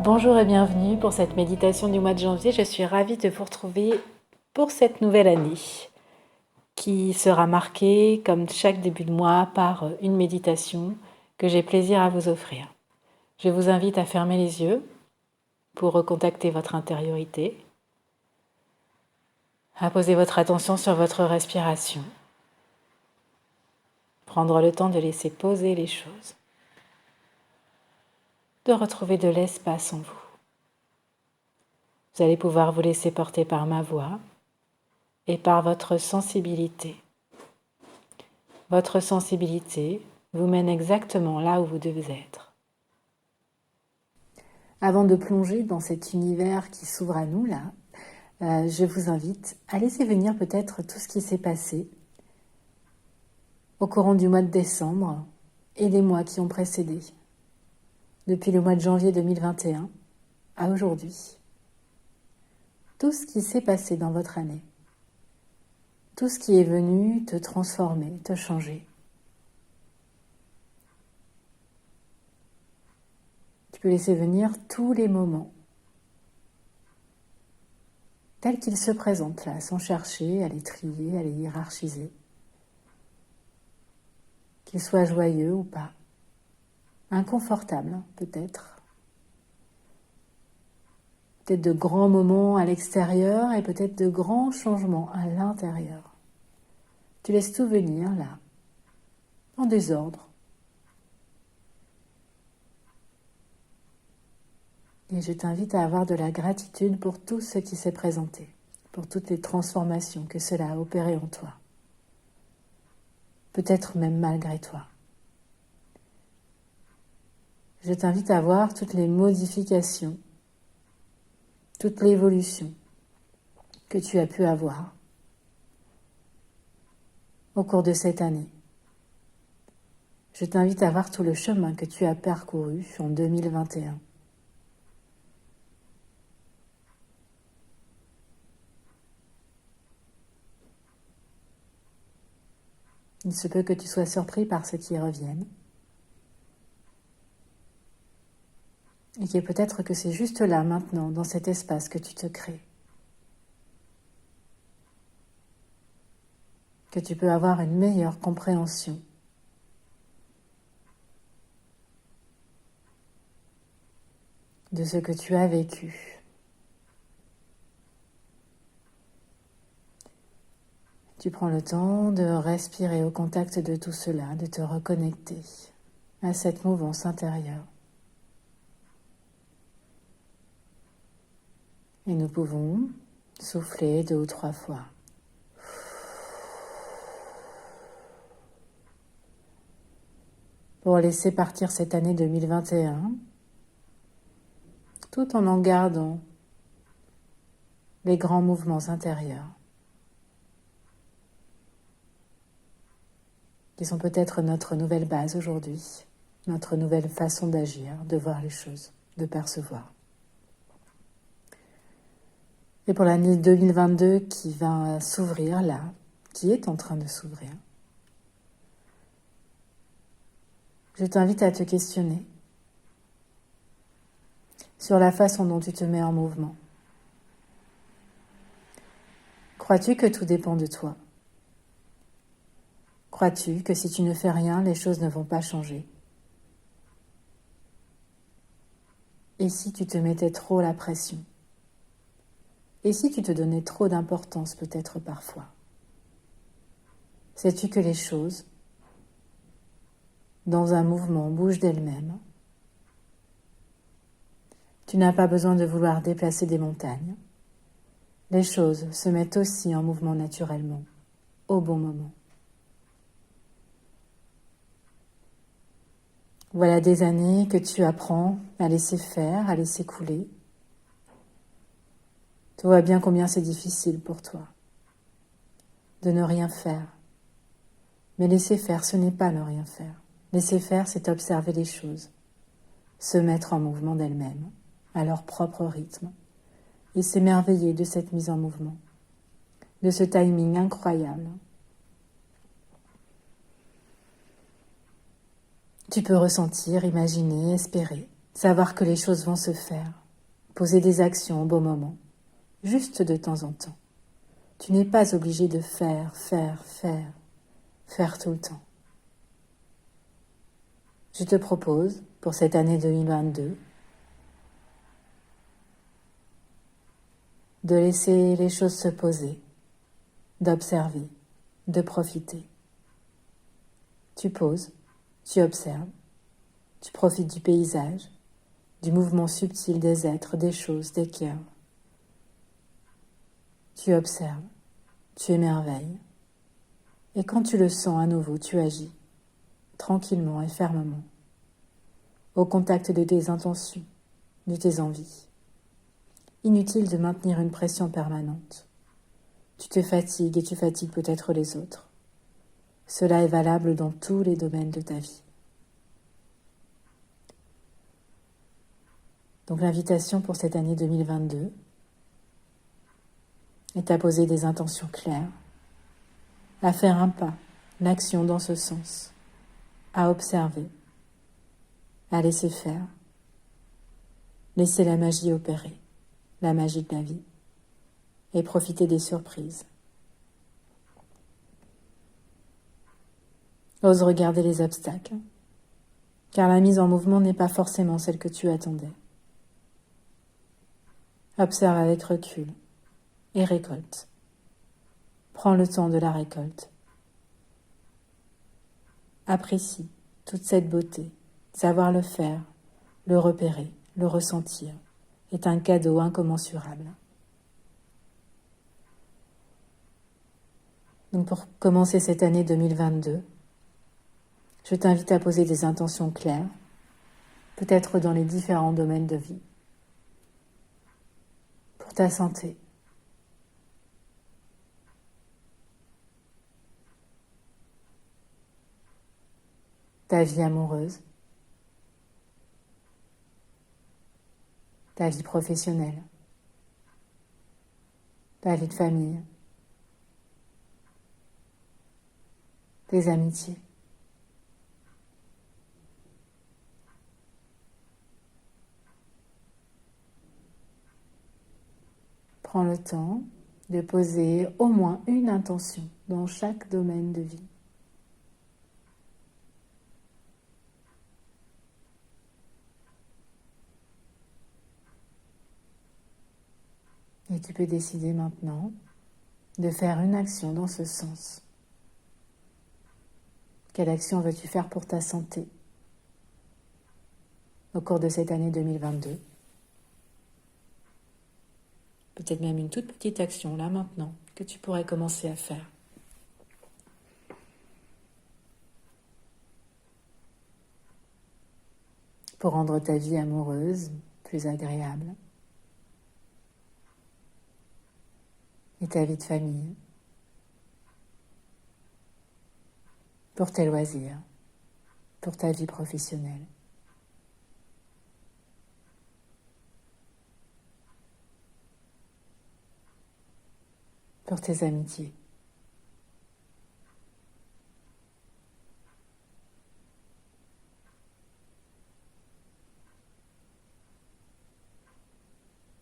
Bonjour et bienvenue pour cette méditation du mois de janvier. Je suis ravie de vous retrouver pour cette nouvelle année qui sera marquée, comme chaque début de mois, par une méditation que j'ai plaisir à vous offrir. Je vous invite à fermer les yeux pour recontacter votre intériorité, à poser votre attention sur votre respiration, prendre le temps de laisser poser les choses, de retrouver de l'espace en vous. Vous allez pouvoir vous laisser porter par ma voix et par votre sensibilité. Votre sensibilité vous mène exactement là où vous devez être. Avant de plonger dans cet univers qui s'ouvre à nous, je vous invite à laisser venir peut-être tout ce qui s'est passé au courant du mois de décembre et des mois qui ont précédé, depuis le mois de janvier 2021 à aujourd'hui. Tout ce qui s'est passé dans votre année, tout ce qui est venu te transformer, te changer. Tu peux laisser venir tous les moments tels qu'ils se présentent là, sans chercher à les trier, à les hiérarchiser. Qu'ils soient joyeux ou pas, inconfortables peut-être de grands moments à l'extérieur et peut-être de grands changements à l'intérieur. Tu laisses tout venir là, en désordre. Et je t'invite à avoir de la gratitude pour tout ce qui s'est présenté, pour toutes les transformations que cela a opérées en toi. Peut-être même malgré toi. Je t'invite à voir toutes les modifications, toute l'évolution que tu as pu avoir au cours de cette année. Je t'invite à voir tout le chemin que tu as parcouru en 2021. Il se peut que tu sois surpris par ce qui revienne. Et que peut-être que c'est juste là, maintenant, dans cet espace que tu te crées. Que tu peux avoir une meilleure compréhension de ce que tu as vécu. Tu prends le temps de respirer au contact de tout cela, de te reconnecter à cette mouvance intérieure. Et nous pouvons souffler 2 ou 3 fois. Pour laisser partir cette année 2021, tout en gardant les grands mouvements intérieurs, qui sont peut-être notre nouvelle base aujourd'hui, notre nouvelle façon d'agir, de voir les choses, de percevoir. Et pour l'année 2022 qui va s'ouvrir là, qui est en train de s'ouvrir, je t'invite à te questionner sur la façon dont tu te mets en mouvement. Crois-tu que tout dépend de toi ? Crois-tu que si tu ne fais rien, les choses ne vont pas changer ? Et si tu te mettais trop la pression ? Et si tu te donnais trop d'importance peut-être parfois ? Sais-tu que les choses, dans un mouvement, bougent d'elles-mêmes ? Tu n'as pas besoin de vouloir déplacer des montagnes. Les choses se mettent aussi en mouvement naturellement, au bon moment. Voilà des années que tu apprends à laisser faire, à laisser couler. Tu vois bien combien c'est difficile pour toi de ne rien faire. Mais laisser faire, ce n'est pas ne rien faire. Laisser faire, c'est observer les choses, se mettre en mouvement d'elles-mêmes, à leur propre rythme, et s'émerveiller de cette mise en mouvement, de ce timing incroyable. Tu peux ressentir, imaginer, espérer Savoir que les choses vont se faire, poser des actions au bon moment, juste de temps en temps. Tu n'es pas obligé de faire tout le temps. Je te propose, pour cette année 2022, de laisser les choses se poser, d'observer, de profiter. Tu poses, tu observes, tu profites du paysage, du mouvement subtil des êtres, des choses, des cœurs. Tu observes, tu émerveilles, et quand tu le sens à nouveau, tu agis, tranquillement et fermement, au contact de tes intentions, de tes envies. Inutile de maintenir une pression permanente. Tu te fatigues et tu fatigues peut-être les autres. Cela est valable dans tous les domaines de ta vie. Donc l'invitation pour cette année 2022 est à poser des intentions claires, à faire un pas, l'action dans ce sens, à observer, à laisser faire, laisser la magie opérer, la magie de la vie, et profiter des surprises. Ose regarder les obstacles, car la mise en mouvement n'est pas forcément celle que tu attendais. Observe avec recul et récolte. Prends le temps de la récolte. Apprécie toute cette beauté. Savoir le faire, le repérer, le ressentir est un cadeau incommensurable. Donc pour commencer cette année 2022, je t'invite à poser des intentions claires, peut-être dans les différents domaines de vie. Pour ta santé, ta vie amoureuse, ta vie professionnelle, ta vie de famille, tes amitiés. Prends le temps de poser au moins une intention dans chaque domaine de vie. Et tu peux décider maintenant de faire une action dans ce sens. Quelle action veux-tu faire pour ta santé au cours de cette année 2022 ? Peut-être même une toute petite action là maintenant que tu pourrais commencer à faire. Pour rendre ta vie amoureuse plus agréable. Et ta vie de famille. Pour tes loisirs. Pour ta vie professionnelle. Pour tes amitiés.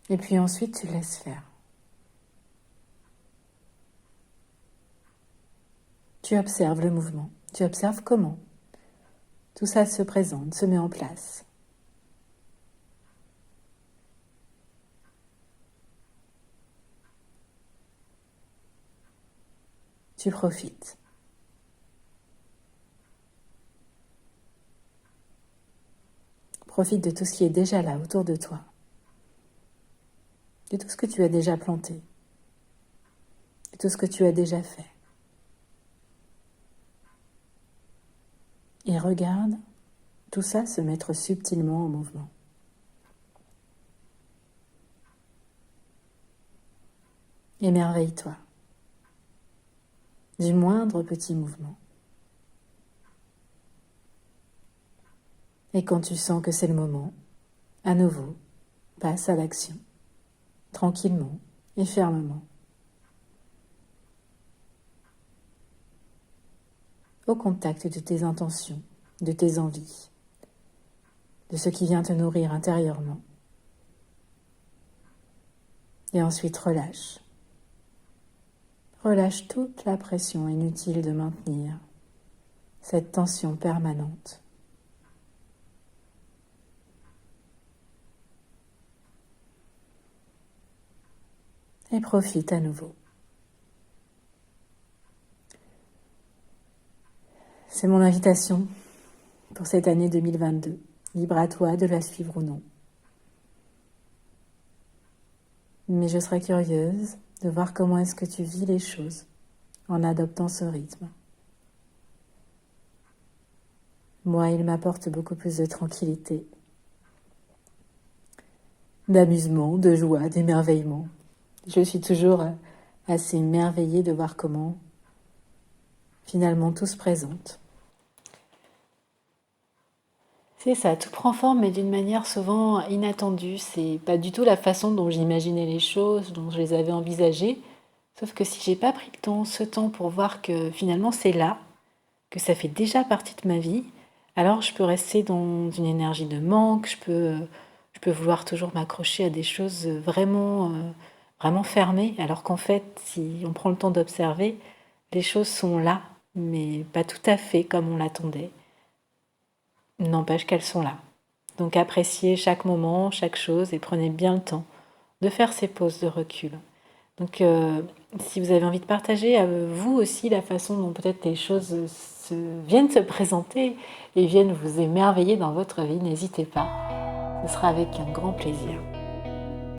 Et puis ensuite, tu laisses faire. Tu observes le mouvement. Tu observes comment tout ça se présente, se met en place. Tu profites. Profite de tout ce qui est déjà là autour de toi. De tout ce que tu as déjà planté. De tout ce que tu as déjà fait. Et regarde tout ça se mettre subtilement en mouvement. Émerveille-toi du moindre petit mouvement. Et quand tu sens que c'est le moment, à nouveau, passe à l'action, tranquillement et fermement. Au contact de tes intentions, de tes envies, de ce qui vient te nourrir intérieurement. Et ensuite relâche. Relâche toute la pression inutile de maintenir cette tension permanente. Et profite à nouveau. C'est mon invitation pour cette année 2022. Libre à toi de la suivre ou non. Mais je serais curieuse de voir comment est-ce que tu vis les choses en adoptant ce rythme. Moi, il m'apporte beaucoup plus de tranquillité, d'amusement, de joie, d'émerveillement. Je suis toujours assez émerveillée de voir comment finalement tout se présente. C'est ça, tout prend forme, mais d'une manière souvent inattendue. C'est pas du tout la façon dont j'imaginais les choses, dont je les avais envisagées. Sauf que si j'ai pas pris ce temps pour voir que finalement c'est là, que ça fait déjà partie de ma vie, alors je peux rester dans une énergie de manque, je peux vouloir toujours m'accrocher à des choses vraiment fermées, alors qu'en fait, si on prend le temps d'observer, les choses sont là, mais pas tout à fait comme on l'attendait. N'empêche qu'elles sont là. Donc appréciez chaque moment, chaque chose et prenez bien le temps de faire ces pauses de recul. Donc si vous avez envie de partager à vous aussi la façon dont peut-être les choses viennent se présenter et viennent vous émerveiller dans votre vie, n'hésitez pas. Ce sera avec un grand plaisir.